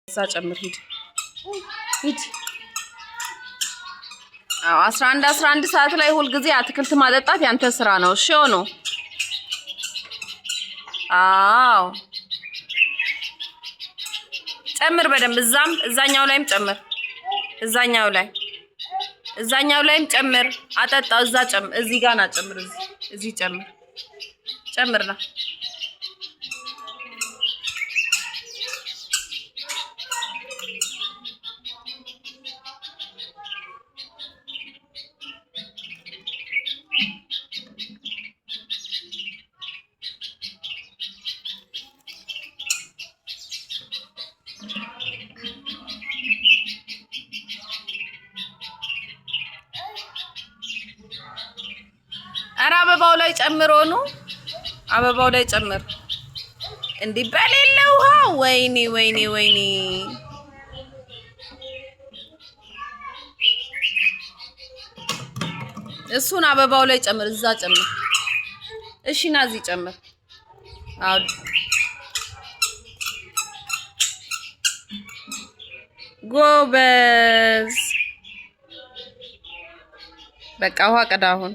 እዛ ጨምር ሂድ ሂድ። አዎ 11 ሰዓት ላይ ሁሉ ጊዜ አትክልት ማጠጣት ያንተ ስራ ነው። እሺ ሆኖ አዎ ጨምር በደንብ እዛም እዛኛው ላይም ጨምር። እዛኛው ላይም ጨምር። አጠጣው እዛ ጨምር። እዚህ ጋር ና ጨምር። እዚህ ጨምርና አበባው ላይ ጨምሮ ነው። አበባው ላይ ጨምር። እንዴ በሌለ ውሃ ወይኔ እሱን አበባው ላይ ጨምር። እዛ ጨምር። እሺ ና እዚህ ጨምር። አው ጎበዝ። በቃ ውሃ ቀዳ አሁን